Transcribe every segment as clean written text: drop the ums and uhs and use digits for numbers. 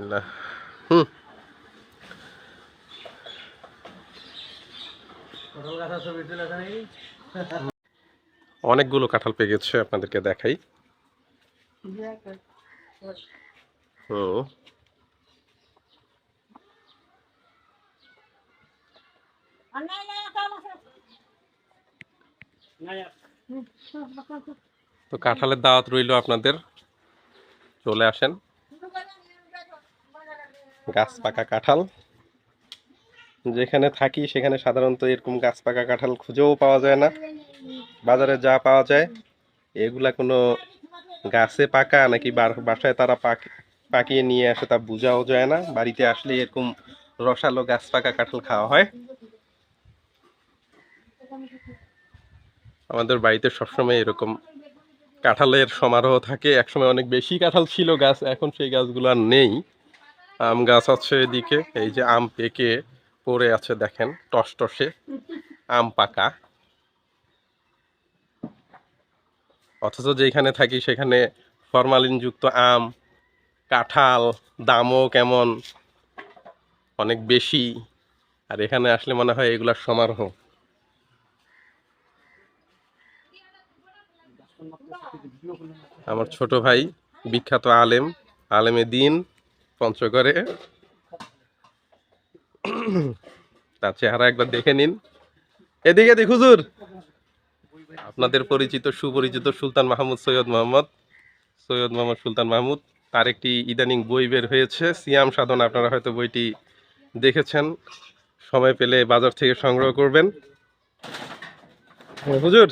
বিসমিল্লাহ। অনেকগুলো কাঁঠাল পেয়ে গেছে, আপনাদেরকে দেখাই। তো কাঁঠালের দাওয়াত রইল আপনাদের, চলে আসেন। গাছ পাকা কাঁঠাল, যেখানে থাকি সেখানে সাধারণত এরকম গাছ পাকা কাঁঠাল খুঁজেও পাওয়া যায় না। বাজারে যা পাওয়া যায় এগুলা কোনো গাছে পাকা নাকি বাসায় তারা পাকিয়ে নিয়ে আসে তা বোঝাও যায় না। বাড়িতে আসলে এরকম রসালো গাছ পাকা কাঁঠাল খাওয়া হয়। আমাদের বাড়িতে সবসময় এরকম কাঁঠালের সমারোহ থাকে। একসময় অনেক বেশি কাঁঠাল ছিল গাছ, এখন সেই গাছগুলো আর নেই। আম গাছ আছে এদিকে, এই যে আম পেকে পড়ে আছে দেখেন, টসটসে আম পাকা। অথচ যেখানে থাকি সেখানে ফরমালিনযুক্ত আম, কাঁঠাল, দামও কেমন অনেক বেশি। আর এখানে আসলে মনে হয় এগুলার সমারোহ। আমার ছোট ভাই বিখ্যাত আলেম, আলেমে দিন পঞ্চগড়ে, তার চেহারা একবার দেখে নিন। এদিকে দেখ হুজুর, আপনাদের পরিচিত সুপরিচিত সুলতান মাহমুদ সৈয়দ মোহাম্মদ সুলতান মাহমুদ, তার একটি ইদানিং বই বের হয়েছে সিয়াম সাধনা। আপনারা হয়তো বইটি দেখেছেন, সময় পেলে বাজার থেকে সংগ্রহ করবেন। হুজুর,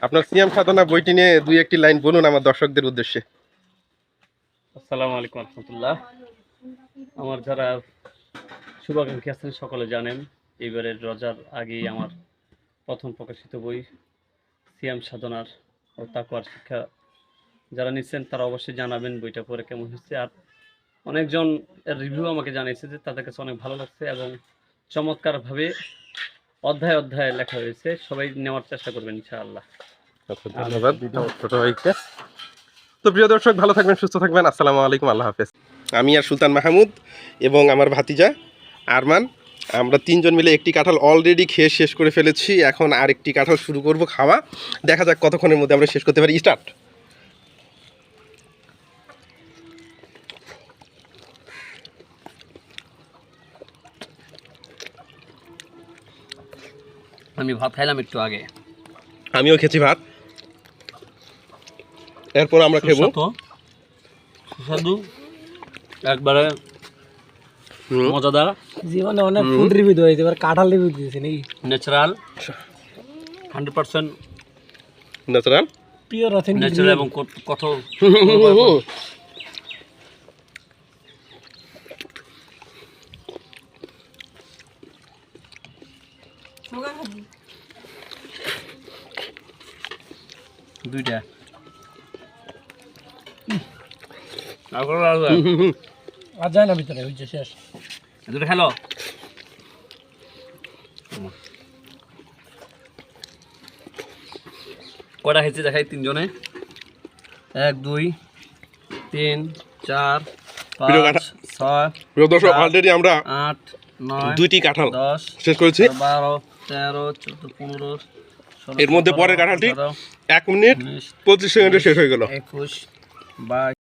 আপনার সিয়াম সাধনা বইটি নিয়ে দুই একটি লাইন বলুন আমার দর্শকদের উদ্দেশ্যে। আসসালামু আলাইকুম রহমতুল্লাহ। আমার যারা শুভাকাঙ্ক্ষী আছেন সকলে জানেন, এইবারের রোজার আগেই আমার প্রথম প্রকাশিত বই সিয়াম সাধনার ও তাকওয়ার শিক্ষা যারা নিচ্ছেন তারা অবশ্যই জানাবেন বইটা পড়ে কেমন হচ্ছে। আর অনেকজন এর রিভিউ আমাকে জানিয়েছে যে তাদের কাছে অনেক ভালো লাগছে এবং চমৎকারভাবে অধ্যায় অধ্যায় লেখা হয়েছে। সবাই নেওয়ার চেষ্টা করবেন ইনশাআল্লাহ। ধন্যবাদ ছোট ভাইকে। তো প্রিয় দর্শক, ভালো থাকবেন, সুস্থ থাকবেন। আসসালামু আলাইকুম, আল্লাহ হাফেজ। আমি আর সুলতান মাহমুদ এবং আমার ভাতিজা আরমান, আমরা তিনজন মিলে একটি কাঁঠাল অলরেডি খেয়ে শেষ করে ফেলেছি। এখন আরেকটি কাঁঠাল শুরু করব খাওয়া। দেখা যাক কতক্ষণের মধ্যে আমরা শেষ করতে পারি। স্টার্ট। আমি ভাত খাইলাম একটু আগে, আমিও খেয়েছি ভাত, এরপর আমরা খেব। সুস্বাদু, একবারে মজাদার। জীবনে অনেক ফুড রিভিউ হয়েছে, এবার কাঁঠাল রিভিউ দিয়েছে নাকি? Natural, 100% natural, pure authentic natural এবং কঠোর। দুইটা আর যায় না ভিতরে, হয়েছে শেষ। দুটো খেলো। কটা খেয়েছি দেখাই তিনজনে। 1 2 3 4 5 6 অলরেডি আমরা 8 9 দুইটি কাঁঠাল 10 শেষ করেছি। 12 13 14 15 16 এর মধ্যে পরের কাঁঠালটি 1 মিনিট 25 সেকেন্ডে শেষ হয়ে গেল। 21 22